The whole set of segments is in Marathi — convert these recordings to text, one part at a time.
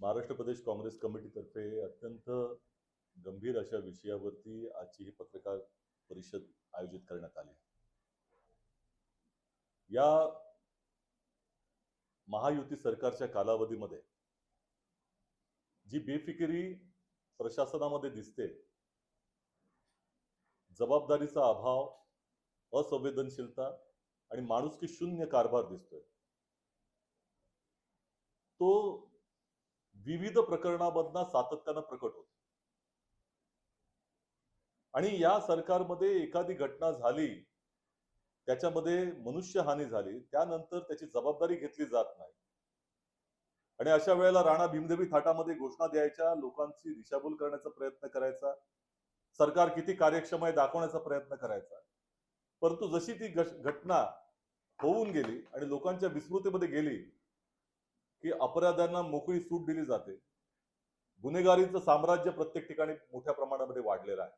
महाराष्ट्र प्रदेश काँग्रेस कमिटीतर्फे अत्यंत गंभीर अशा विषयावरती आजची ही पत्रकार परिषद आयोजित करण्यात आली. या महायुती सरकारच्या कालावधीमध्ये जी बेफिकिरी प्रशासनामध्ये दिसते, जबाबदारीचा अभाव, असंवेदनशीलता आणि माणुसकी शून्य कारभार दिसतोय, तो विविध प्रकरणांमधनं सातत्यानं प्रकट होतो. आणि या सरकारमध्ये एखादी घटना झाली, त्याच्यामध्ये मनुष्यहानी झाली, त्यानंतर त्याची जबाबदारी घेतली जात नाही. आणि अशा वेळेला राणा भीमदेवी थाटामध्ये घोषणा द्यायच्या, लोकांची दिशाभूल करण्याचा प्रयत्न करायचा, सरकार किती कार्यक्षम आहे दाखवण्याचा प्रयत्न करायचा. परंतु जशी ती घटना होऊन गेली आणि लोकांच्या विस्मृतीमध्ये गेली की अपराध्यांना मोकळी सूट दिली जाते, गुन्हेगारीचं साम्राज्य प्रत्येक ठिकाणी मोठ्या प्रमाणामध्ये वाढलेलं आहे.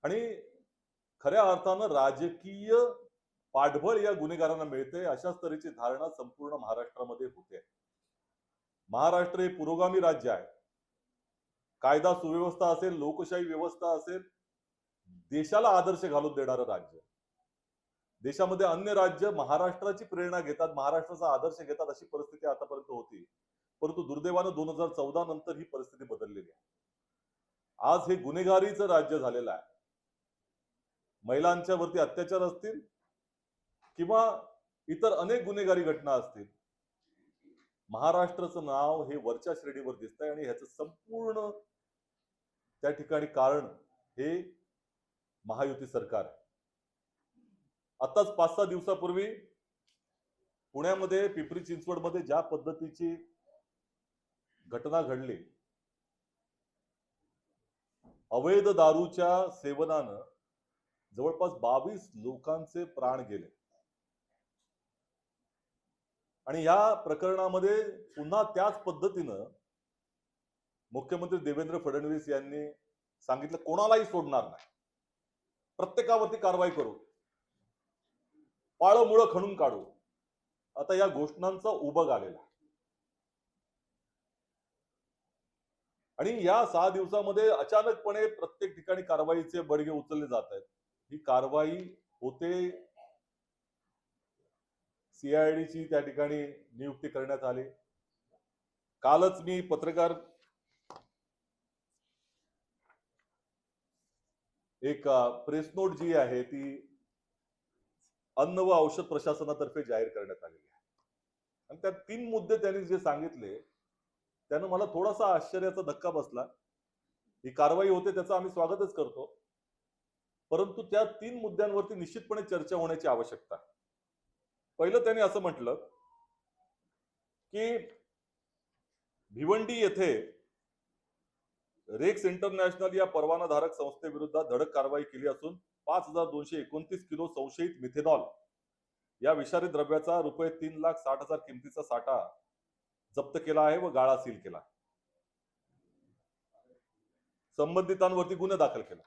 आणि खऱ्या अर्थानं राजकीय पाठबळ या गुन्हेगारांना मिळते, अशाच तऱ्हेची धारणा संपूर्ण महाराष्ट्रामध्ये होते. महाराष्ट्र हे पुरोगामी राज्य आहे. कायदा सुव्यवस्था असेल, लोकशाही व्यवस्था असेल, देशाला आदर्श घालून देणारं राज्य. देशामध्ये अन्य राज्य महाराष्ट्राची प्रेरणा घेतात, महाराष्ट्राचा आदर्श घेतात, अशी परिस्थिती आतापर्यंत होती. परंतु दुर्दैवानं 2014 नंतर ही परिस्थिती बदललेली आहे. आज हे गुन्हेगारीचं राज्य झालेलं आहे. महिलांच्या वरती अत्याचार असतील किंवा इतर अनेक गुन्हेगारी घटना असतील, महाराष्ट्राचं नाव हे वरच्या श्रेणीवर दिसतंय आणि ह्याचं संपूर्ण त्या ठिकाणी कारण हे महायुती सरकार आहे. आताच 5-6 दिवसापूर्वी पुण्यामध्ये, पिंपरी चिंचवडमध्ये ज्या पद्धतीची घटना घडली, अवैध दारूच्या सेवनानं जवळपास 22 लोकांचे प्राण गेले. आणि या प्रकरणामध्ये पुन्हा त्याच पद्धतीनं मुख्यमंत्री देवेंद्र फडणवीस यांनी सांगितलं, कोणालाही सोडणार नाही, प्रत्येकावरती कारवाई करू, पाळं मुळं खणून काढू. आता या घोषणांचा उबग आलेला. आणि या 6 दिवसामध्ये अचानकपणे प्रत्येक ठिकाणी कारवाईचे बडगे उचलले जात आहेत. ही कारवाई होते, सीआयडीची त्या ठिकाणी नियुक्ती करण्यात आली. कालच मी पत्रकार एक प्रेस नोट जी आहे ती अन्न व औषध प्रशासनातर्फे जाहीर करण्यात आलेली आहे. आणि त्या 3 मुद्दे त्यांनी जे सांगितले, त्यानं मला थोडासा आश्चर्याचा धक्का बसला. ही कारवाई होते त्याचं आम्ही स्वागतच करतो, परंतु त्या 3 मुद्द्यांवरती निश्चितपणे चर्चा होण्याची आवश्यकता आहे. पहिलं त्यांनी असं म्हटलं की भिवंडी येथे रेक्स इंटरनॅशनल या परवानाधारक संस्थेविरुद्ध धडक कारवाई केली असून 5229 किलो संशयित मिथेनॉल या विषारी द्रव्याचा रुपये 3,60,000 किमतीचा साठा जप्त केला आहे व गाळा सील केला. संबंधितांवरती गुन्हा दाखल केला.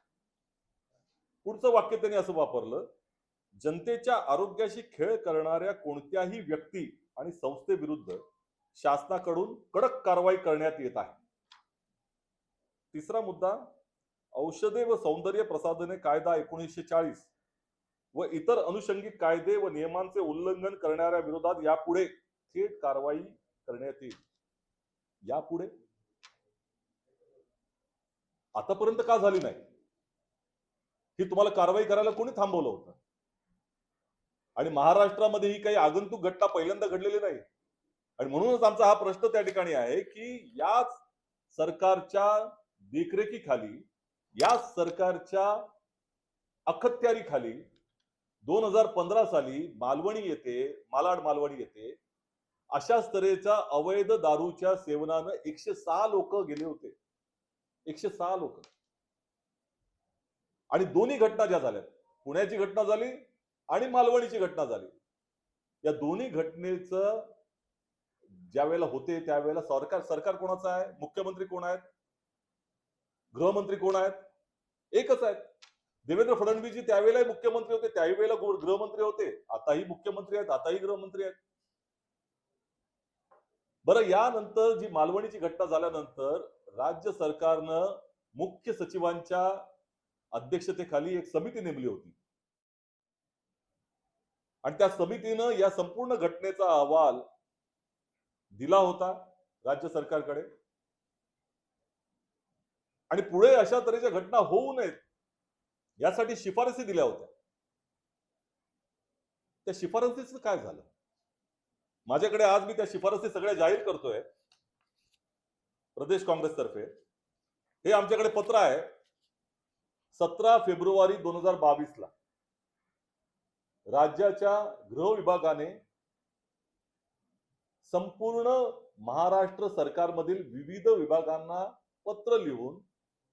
पुढचं वाक्य त्यांनी असं वापरलं, जनतेच्या आरोग्याशी खेळ करणाऱ्या कोणत्याही व्यक्ती आणि संस्थेविरुद्ध शासनाकडून कडक कारवाई करण्यात येत आहे. तिसरा मुद्दा, औषधे व सौंदर्य प्रसाधने कायदा 1940 व इतर अनुषंगिक कायदे व नियमांचे उल्लंघन करणाऱ्या विरोधात यापुढे थेट कारवाई करण्यात येईल. यापुढे आतापर्यंत का झाली नाही? ही तुम्हाला कारवाई करायला कोणी थांबवलं होतं? आणि महाराष्ट्रामध्ये ही काही आगंतुक घटना पहिल्यांदा घडलेली नाही. आणि म्हणूनच आमचा हा प्रश्न त्या ठिकाणी आहे की याच सरकारच्या देखरेखीखाली, या सरकारच्या अखत्यारीखाली 2015 साली मालाड मालवणी येथे अशाच तऱ्हेच्या अवैध दारूच्या सेवनानं 106 लोक गेले होते. 106 लोक. आणि दोन्ही घटना ज्या झाल्या, पुण्याची घटना झाली आणि मालवणीची घटना झाली, या दोन्ही घटनेचं ज्या वेळेला होते त्यावेळेला सरकार कोणाचं आहे? मुख्यमंत्री कोण आहेत? गृहमंत्री कोण आहेत? एकच आहेत. देवेंद्र फडणवीसजी त्यावेळेला मुख्यमंत्री होते, त्यावेळेला गृहमंत्री होते, आताही मुख्यमंत्री आहेत, आताही गृहमंत्री आहेत. बरं, यानंतर जी मालवणीची घटना झाल्यानंतर राज्य सरकारनं मुख्य सचिवांच्या अध्यक्षतेखाली एक समिती नेमली होती आणि त्या समितीनं या संपूर्ण घटनेचा अहवाल दिला होता राज्य सरकारकडे आणि पुढे अशा तऱ्हेच्या घटना होऊ नयेत यासाठी शिफारसी दिल्या होत्या. त्या शिफारसीचं काय झालं? माझ्याकडे आज मी त्या शिफारसी सगळ्या जाहीर करतोय प्रदेश काँग्रेसतर्फे. हे आमच्याकडे पत्र आहे 17 फेब्रुवारी 2022 ला राज्याच्या गृह विभागाने संपूर्ण महाराष्ट्र सरकारमधील विविध विभागांना पत्र लिहून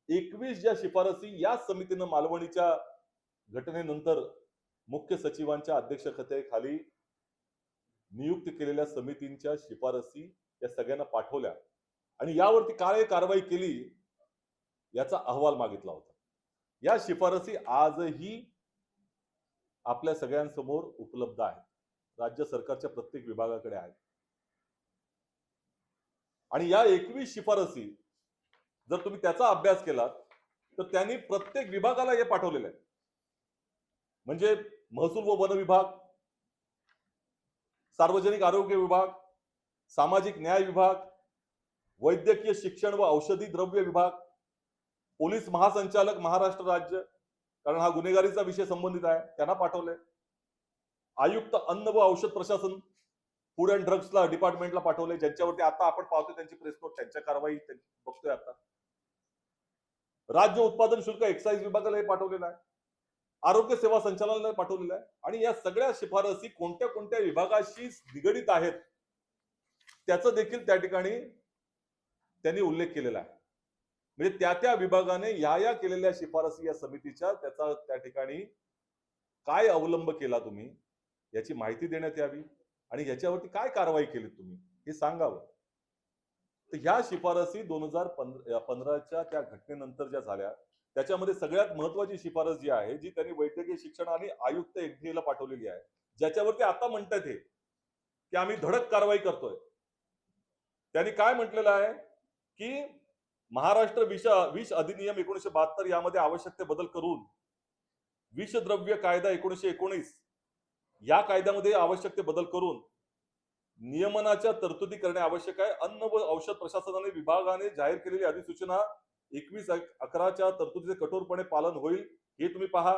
21 ज्या शिफारसी या समितीनं मालवणीच्या घटनेनंतर मुख्य सचिवांच्या अध्यक्षतेखाली नियुक्त केलेल्या समितींच्या शिफारसी या सगळ्यांना पाठवल्या आणि यावरती काय कारवाई केली याचा अहवाल मागितला होता. या शिफारसी आजही आपल्या सगळ्यांसमोर उपलब्ध आहेत. राज्य सरकारच्या प्रत्येक विभागाकडे आहेत आणि या 21 शिफारसी जर तुम्ही त्याचा अभ्यास केलात तर त्यांनी प्रत्येक विभागाला हे पाठवलेले आहे. म्हणजे महसूल व वन विभाग, सार्वजनिक आरोग्य विभाग, सामाजिक न्याय विभाग, वैद्यकीय शिक्षण व औषधी द्रव्य विभाग, पोलीस महासंचालक महाराष्ट्र राज्य, कारण हा गुन्हेगारीचा विषय संबंधित आहे, त्यांना पाठवले. आयुक्त अन्न व औषध प्रशासन फूड अँड ड्रग्सला डिपार्टमेंटला पाठवले, ज्यांच्यावरती आता आपण पाहतोय त्यांची प्रेस नोट, त्यांच्या कारवाई बघतोय आता. राज्य उत्पादन शुल्क एक्साइज विभागाला हे पाठवलेलं आहे. आरोग्य सेवा संचालनालय पाठवलेलं आहे आणि या सगळ्या शिफारसी कोणत्या कोणत्या विभागाशी निगडीत आहेत त्याचं देखील त्या ठिकाणी त्यांनी उल्लेख केलेला आहे. म्हणजे त्या त्या विभागाने या केलेल्या शिफारसी या समितीच्या त्याचा त्या ठिकाणी काय अवलंब केला तुम्ही याची माहिती देण्यात यावी आणि याच्यावरती काय कारवाई केली तुम्ही हे सांगावं. तर ह्या शिफारसी 2015च्या त्या घटनेनंतर ज्या झाल्या त्याच्यामध्ये सगळ्यात महत्वाची शिफारस जी आहे जी त्यांनी वैद्यकीय शिक्षण आणि आयुक्त एफडीएला पाठवलेली आहे, ज्याच्यावरती आता म्हणतात हे की आम्ही धडक कारवाई करतोय. त्यांनी काय म्हटलेलं आहे की महाराष्ट्र विष अधिनियम 1972 यामध्ये आवश्यक ते बदल करून विषद्रव्य कायदा 1919 या कायद्यामध्ये आवश्यक ते बदल करून नियमनाच्या तरतुदी करणे आवश्यक आहे. अन्न व औषध प्रशासनाने विभागाने जाहीर केलेली अधिसूचना 21/11च्या तरतुदीचे कठोरपणे पालन होईल हे तुम्ही पहा.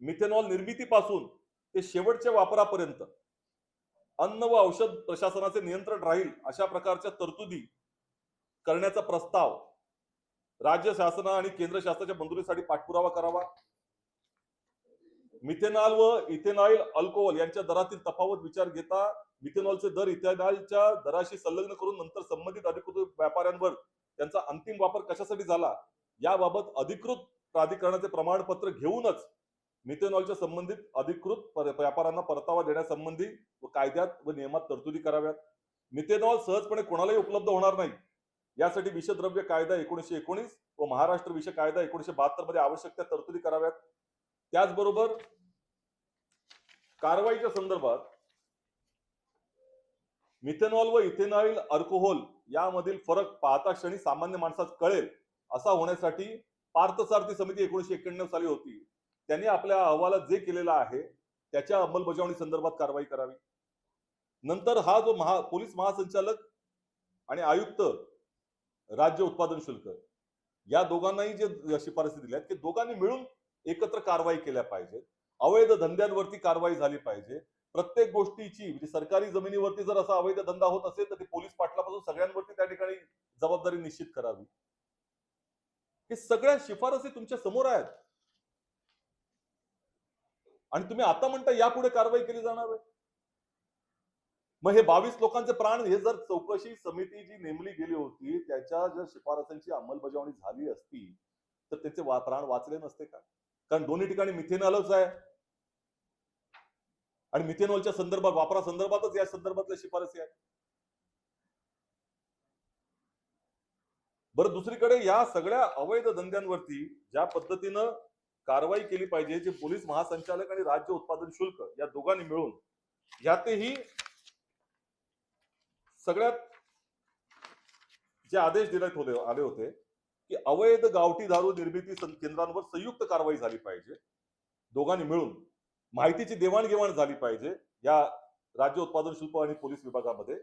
मिथेनॉल निर्मितीपासून ते शेवटच्या वापरापर्यंत अन्न व औषध प्रशासनाचे नियंत्रण राहील अशा प्रकारच्या तरतुदी करण्याचा प्रस्ताव राज्य शासन आणि केंद्र शासनाच्या मंजुरीसाठी पाठपुरावा करावा. मिथेनॉल व इथेनॉल अल्कोहोल यांच्या दरातील तफावत विचार घेता मिथेनॉलचे दर इथेनॉलच्या दराशी संलग्न करून नंतर संबंधित अधिकृत व्यापाऱ्यांवर त्यांचा अंतिम वापर कशासाठी झाला याबाबत अधिकृत प्राधिकरणाचे प्रमाणपत्र घेऊनच मिथेनॉलच्या संबंधित अधिकृत व्यापाऱ्यांना परतावा देण्यासंबंधी व कायद्यात व नियमात तरतुदी कराव्यात. मिथेनॉल सहजपणे कोणालाही उपलब्ध होणार नाही यासाठी विषद्रव्य कायदा 1919 व महाराष्ट्र विष कायदा 1972 मध्ये आवश्यक त्या तरतुदी कराव्यात. त्याचबरोबर कारवाईच्या संदर्भात मिथेनॉल व इथेनॉल अल्कोहोल यामधील फरक पाहता क्षणी सामान्य माणसास कळेल असा होण्यासाठी पार्थसारथी समिती 1991 साली होती. त्यांनी आपल्या अहवालात जे केलेलं आहे त्याच्या अंमलबजावणी संदर्भात कारवाई करावी. नंतर हा जो पोलीस महासंचालक आणि आयुक्त राज्य उत्पादन शुल्क या दोघांनाही जे शिफारसी दिल्या की दोघांनी मिळून एकत्र कारवाई केल्या पाहिजे. अवैध धंद्यांवरती कारवाई झाली पाहिजे. प्रत्येक गोष्टीची म्हणजे सरकारी जमिनीवरती जर असा अवैध धंदा होत असेल तर ते पोलीस पाटलापासून सगळ्यांवरती त्या ठिकाणी जबाबदारी निश्चित करावी. हे सगळ्या शिफारसी तुमच्या समोर आहेत आणि तुम्ही आता म्हणता यापुढे कारवाई केली जाणार आहे. मग हे 22 लोकांचे प्राण हे जर चौकशी समिती जी नेमली गेली होती त्याच्या जर शिफारसींची अंमलबजावणी झाली असती तर त्याचे प्राण वाचले नसते का? कारण दोन्ही ठिकाणी मिथेनॉलच आहे आणि मिथेनॉलच्या संदर्भात वापरासंदर्भातच या संदर्भातल्या शिफारसी आहेत. बरं, दुसरीकडे या सगळ्या अवैध धंद्यांवरती ज्या पद्धतीनं कारवाई केली पाहिजे जे पोलीस महासंचालक आणि राज्य उत्पादन शुल्क या दोघांनी मिळून यातही सगळ्यात जे आदेश आले होते की अवैध गावठी दारू निर्मिती केंद्रांवर संयुक्त कारवाई झाली पाहिजे, दोघांनी मिळून माहितीची देवाणघेवाण झाली पाहिजे. या राज्य उत्पादन शुल्क आणि पोलीस विभागामध्ये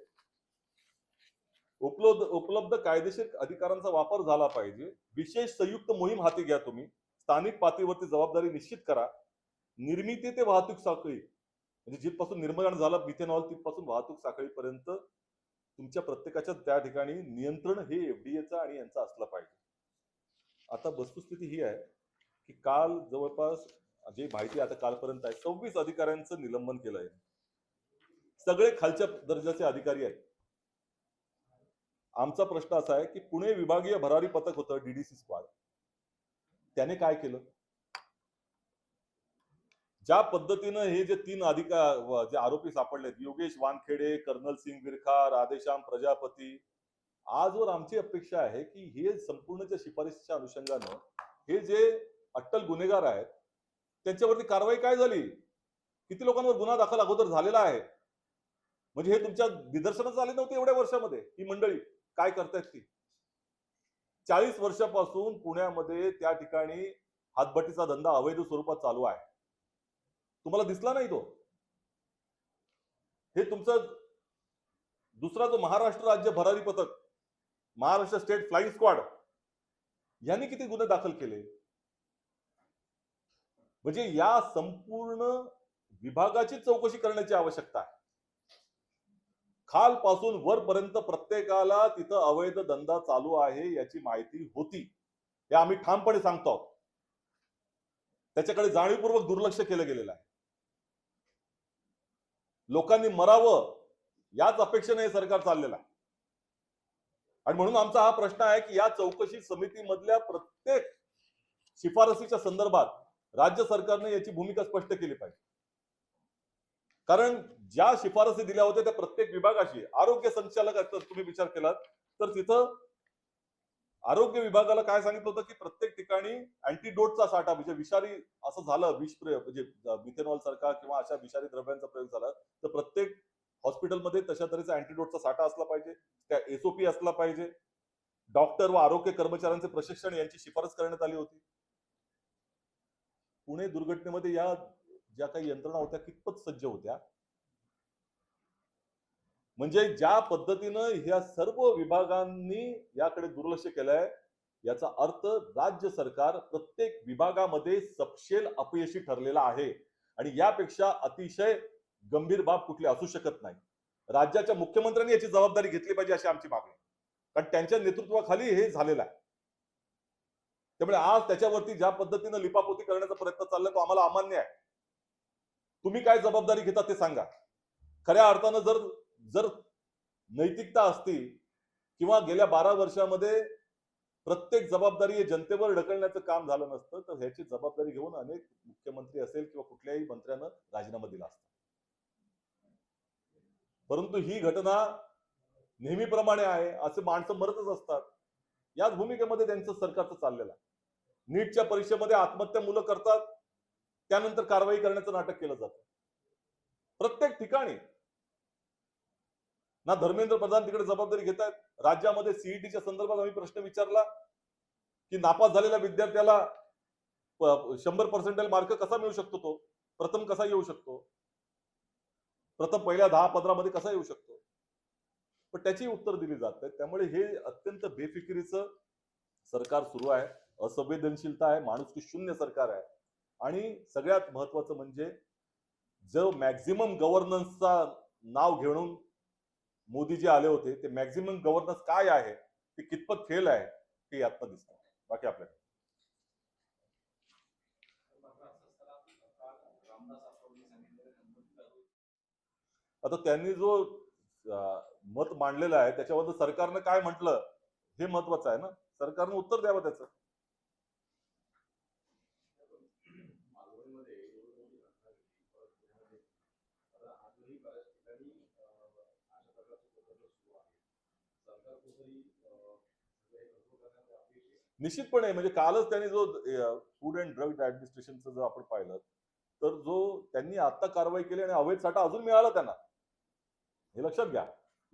उपलब्ध कायदेशीर अधिकारांचा वापर झाला पाहिजे. विशेष संयुक्त मोहीम हाती घ्या तुम्ही. स्थानिक पातळीवरती जबाबदारी निश्चित करा. निर्मिती ते वाहतूक साखळी, म्हणजे जिथपासून निर्माण झाला मिथेनॉल तिथपासून वाहतूक साखळीपर्यंत तुमच्या प्रत्येकाच्या त्या ठिकाणी नियंत्रण हे एफडीएचं आणि यांचं असलं पाहिजे. आता वस्तुस्थिती ही आहे की काल जवळपास जी माहिती आता कालपर्यंत आहे 26 अधिकाऱ्यांचं निलंबन केलं आहे. सगळे खालच्या दर्जाचे अधिकारी आहेत. आमचा प्रश्न असा आहे की पुणे विभागीय भरारी पथक होतं डीडीसी स्क्वॉड, त्याने काय केलं? ज्या पद्धतीनं हे जे 3 जे आरोपी सापडलेत, योगेश वानखेडे, कर्नल सिंग विरखा, राधेश्याम प्रजापती, आजवर आमची अपेक्षा आहे की हे संपूर्णच्या शिफारशीच्या अनुषंगानं हे जे अट्टल गुन्हेगार आहेत त्यांच्यावरती कारवाई काय झाली? किती लोकांवर गुन्हा दाखल अगोदर झालेला आहे? म्हणजे हे तुमच्या निदर्शनास आले नव्हते एवढ्या वर्षामध्ये ही मंडळी काय करतायत ती? 40 वर्षापासून पुण्यामध्ये त्या ठिकाणी हातभट्टीचा धंदा अवैध स्वरूपात चालू आहे. तुम्हाला दिसला नाही तो? हे तुमचं दुसरा जो महाराष्ट्र राज्य भरारी पथक, महाराष्ट्र स्टेट फ्लाइंग स्क्वॉड, यांनी किती गुन्हे दाखल केले? म्हणजे या संपूर्ण विभागाची चौकशी करण्याची आवश्यकता आहे. खालपासून वरपर्यंत प्रत्येकाला तिथं अवैध धंदा चालू आहे याची माहिती होती, हे आम्ही ठामपणे सांगतो आहोत. त्याच्याकडे जाणीवपूर्वक दुर्लक्ष केलं गेलेलं आहे. लोकांनी मरावं याच अपेक्षेने हे सरकार चाललेलं आहे. आणि म्हणून आमचा हा प्रश्न आहे की या चौकशी समितीमधल्या प्रत्येक शिफारसीच्या संदर्भात राज्य सरकारने याची भूमिका स्पष्ट केली पाहिजे. कारण ज्या शिफारसी दिल्या होत्या त्या प्रत्येक विभागाशी, आरोग्य संचालक तुम्ही विचार केलात तर तिथं आरोग्य विभागाला काय सांगितलं होतं की प्रत्येक ठिकाणी अँटीडोटचा साठा, म्हणजे विषारी असं झालं, विष प्रयोग म्हणजे मिथेनॉल सारखा किंवा अशा विषारी द्रव्यांचा प्रयोग झाला तर प्रत्येक हॉस्पिटलमध्ये तशा तऱ्हेचा अँटीडोटचा साठा असला पाहिजे, त्या एसओपी असला पाहिजे. डॉक्टर व आरोग्य कर्मचाऱ्यांचे प्रशिक्षण यांची शिफारस करण्यात आली होती. पुणे दुर्घटनेमध्ये या ज्या काही यंत्रणा होत्या कितपत सज्ज होत्या? म्हणजे ज्या पद्धतीनं ह्या सर्व विभागांनी याकडे दुर्लक्ष केलंय याचा अर्थ राज्य सरकार प्रत्येक विभागामध्ये सपशेल अपयशी ठरलेला आहे. आणि यापेक्षा अतिशय गंभीर बाब कुठली असू शकत नाही. राज्याच्या मुख्यमंत्र्यांनी याची जबाबदारी घेतली पाहिजे अशी आमची मागणी, कारण त्यांच्या नेतृत्वाखाली हे झालेलं आहे. त्यामुळे आज त्याच्यावरती ज्या पद्धतीनं लिपापोती करण्याचा प्रयत्न चाललाय तो आम्हाला अमान्य आहे. तुम्ही काय जबाबदारी घेता ते सांगा. खऱ्या अर्थानं जर नैतिकता असती किंवा गेल्या 12 वर्षामध्ये प्रत्येक जबाबदारी हे जनतेवर ढकलण्याचं काम झालं नसतं तर ह्याची जबाबदारी घेऊन अनेक मुख्यमंत्री असेल किंवा कुठल्याही मंत्र्यानं राजीनामा दिला असता. परंतु ही घटना नेहमीप्रमाणे आहे, असे माणसं मरतच असतात. याच भूमिकेमध्ये त्यांचं सरकारचं चाललेलं आहे. नीटच्या परीक्षेमध्ये आत्महत्या मुलं करतात, त्यानंतर कारवाई करण्याचं नाटक केलं जातं प्रत्येक ठिकाणी. ना धर्मेंद्र प्रधान तिकडे जबाबदारी घेत आहेत. राज्यामध्ये सीईटीच्या संदर्भात आम्ही प्रश्न विचारला की नापास झालेल्या विद्यार्थ्याला 100% मार्क कसा मिळू शकतो, तो प्रथम कसा येऊ शकतो, प्रथम पहिल्या 10-15 मध्ये कसा येऊ शकतो, पण त्याची उत्तर दिली जात आहेत. त्यामुळे हे अत्यंत बेफिकिरीचं सरकार सुरू आहे, असंवेदनशीलता आहे, माणुसकी शून्य सरकार आहे. आणि सगळ्यात महत्वाचं म्हणजे जो मॅक्झिमम गव्हर्नन्सचा नाव घेऊन मोदीजी आले होते, ते मॅक्झिमम गव्हर्नन्स काय आहे, ते कितपत फेल आहे ते यातनं दिसतं. बाकी आपल्याकडे आता त्यांनी जो मत मांडलेलं आहे त्याच्याबद्दल सरकारनं काय म्हटलं हे महत्वाचं आहे ना. सरकारनं उत्तर द्यावं त्याचं. निश्चितपणे म्हणजे कालच त्यांनी जो फूड अँड ड्रग ऍडमिनिस्ट्रेशनचं जर आपण पाहिलं तर जो त्यांनी आता कारवाई केली आणि अवैध साठा अजून मिळाला त्यांना, हे लक्षात घ्या.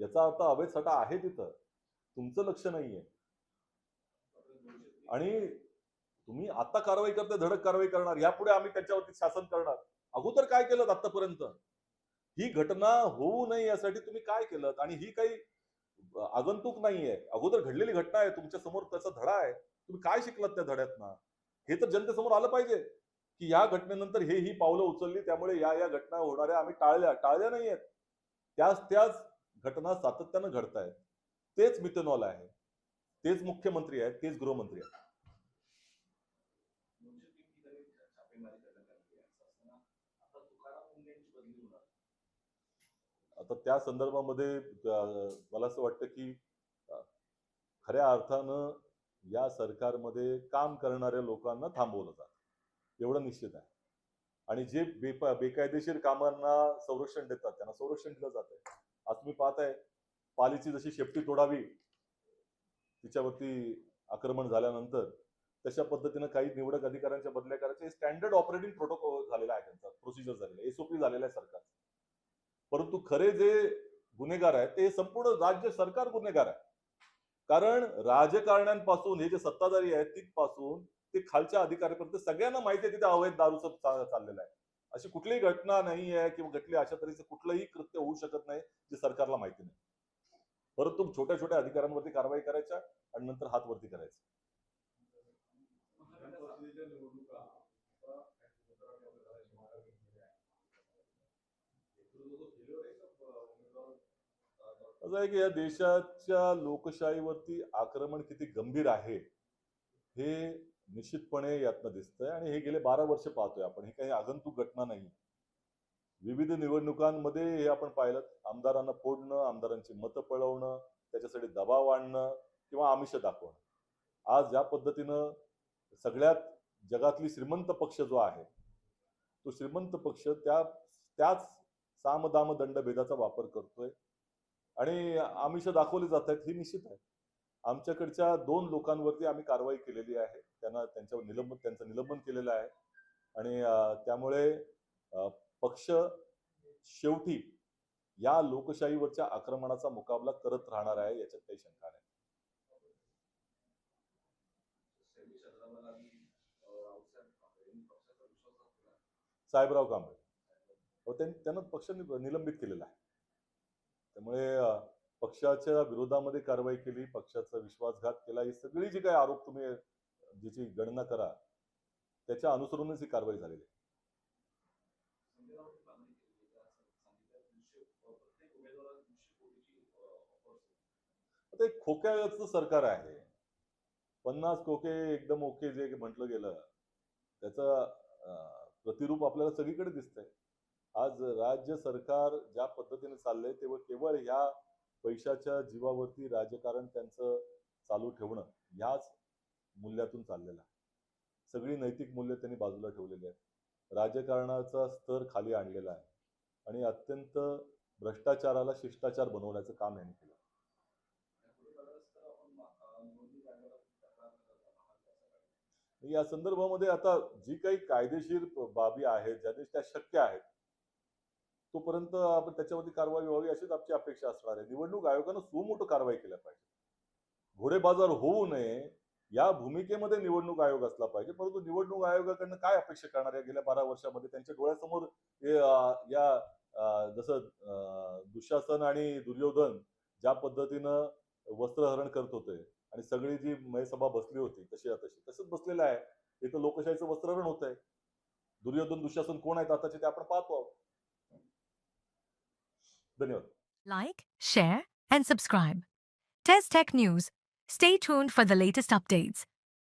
याचा अर्थ अवैध साठा आहे तिथं. तुमचं लक्ष नाहीये. आणि तुम्ही आता कारवाई करता, धडक कारवाई करणार, यापुढे आम्ही त्याच्यावरती शासन करणार. अगोदर काय केलं आतापर्यंत? ही घटना होऊ नये यासाठी तुम्ही काय केलं? आणि ही काही आगंतुक नाहीये, अगोदर घडलेली घटना आहे, तुमच्या समोर त्याचा धडा आहे. तुम्ही काय शिकलात त्या धड्यातनं? हे तर जनतेसमोर आलं पाहिजे, की या घटनेनंतर ही पावलं उचलली, त्यामुळे या घटना होणाऱ्या आम्ही टाळल्या नाहीयेत. त्याच घटना सातत्यानं घडतायत. तेच मिथेनॉल आहे, तेच मुख्यमंत्री आहेत, तेच गृहमंत्री आहेत. आता त्या संदर्भामध्ये मला असं वाटतं, की खऱ्या अर्थानं या सरकारमध्ये काम करणाऱ्या लोकांना थांबवलं जातं, एवढं निश्चित आहे. आणि जे बेकायदेशीर कामांना संरक्षण देतात त्यांना संरक्षण दिलं जातंय. आज तुम्ही पाहताय, पालीची जशी शेपटी तोडावी तिच्यावरती आक्रमण झाल्यानंतर तशा पद्धतीनं काही निवडक अधिकाऱ्यांच्या बदल्या करायचे स्टँडर्ड ऑपरेटिंग प्रोटोकॉल झालेला आहे, त्यांचा प्रोसिजर झालेला आहे, एसओपी झालेला आहे सरकार. परंतु खरे जे गुन्हेगार आहेत ते संपूर्ण राज्य सरकार गुन्हेगार आहे. कारण राजकारण्यांपासून हे जे सत्ताधारी आहेत तिथपासून ते खालच्या अधिकाऱ्यापर्यंत सगळ्यांना माहिती आहे तिथे अवैध दारूचं चाललेलं आहे. अशी कुठलीही घटना नाही आहे किंवा घटली अशा तऱ्हेचं कुठलंही कृत्य होऊ शकत नाही जे सरकारला माहिती नाही. परंतु छोट्या छोट्या अधिकाऱ्यांवरती कारवाई करायच्या आणि नंतर हात वरती करायचे. असं आहे की या देशाच्या लोकशाहीवरती आक्रमण किती गंभीर आहे हे निश्चितपणे यातनं दिसतंय. आणि हे गेले 12 वर्ष पाहतोय आपण. ही काही आगंतुक घटना नाही. विविध निवडणुकांमध्ये हे आपण पाहिलं, आमदारांना फोडणं, आमदारांची मतं पळवणं, त्याच्यासाठी दबाव आणणं किंवा आमिष दाखवणं. आज ज्या पद्धतीनं सगळ्यात जगातली श्रीमंत पक्ष जो आहे तो श्रीमंत पक्ष त्याच सामदाम दंडभेदाचा वापर करतोय आणि आमिष दाखवली जात आहेत, ही निश्चित आहे. आमच्याकडच्या 2 लोकांवरती आम्ही कारवाई केलेली आहे. त्यांचं निलंबन केलेलं आहे. आणि त्यामुळे पक्ष शेवटी या लोकशाहीवरच्या आक्रमणाचा मुकाबला करत राहणार आहे, याच्यात काही शंका नाही. साहेबराव कांबळे त्यांना पक्षाने निलंबित केलेलं आहे. त्यामुळे पक्षाच्या विरोधामध्ये कारवाई केली, पक्षाचा विश्वासघात केला, ही सगळी जी काही आरोप तुम्ही ज्याची गणना करा त्याच्या अनुसरूनच ही कारवाई झालेली आहे. आता एक खोक्याचं सरकार आहे. 50 खोके एकदम ओके जे म्हटलं गेलं त्याचं प्रतिरूप आपल्याला सगळीकडे दिसतंय. आज राज्य सरकार ज्या पद्धतीने चाललंय तेव्हा केवळ ह्या पैशाच्या जीवावरती राजकारण त्यांचं चालू ठेवणं ह्याच मूल्यातून चाललेलं आहे. सगळी नैतिक मूल्य त्यांनी बाजूला ठेवलेली आहेत. राजकारणाचा स्तर खाली आणलेला आहे आणि अत्यंत भ्रष्टाचाराला शिष्टाचार बनवण्याचं काम यांनी केलं. या संदर्भामध्ये आता जी काही कायदेशीर बाबी आहेत ज्या त्या शक्य आहेत तोपर्यंत आपण त्याच्यावरती कारवाई व्हावी अशीच आमची अपेक्षा असणार आहे. निवडणूक आयोगानं सुमोठो कारवाई केल्या पाहिजे. घोडेबाजार होऊ नये या भूमिकेमध्ये निवडणूक आयोग असला पाहिजे. परंतु निवडणूक आयोगाकडनं काय अपेक्षा करणार आहे? गेल्या 12 वर्षामध्ये त्यांच्या डोळ्यासमोर जसं दुःशासन आणि दुर्योधन ज्या पद्धतीनं वस्त्रहरण करत होते आणि सगळी जी सभा बसली होती तसंच बसलेलं आहे. इथं लोकशाहीचं वस्त्रहरण होत आहे. दुर्योधन दुःशासन कोण आहेत आताचे ते आपण पाहतो आहोत. धन्यवाद. Like, share, and subscribe. Test Tech News. Stay tuned for the latest updates.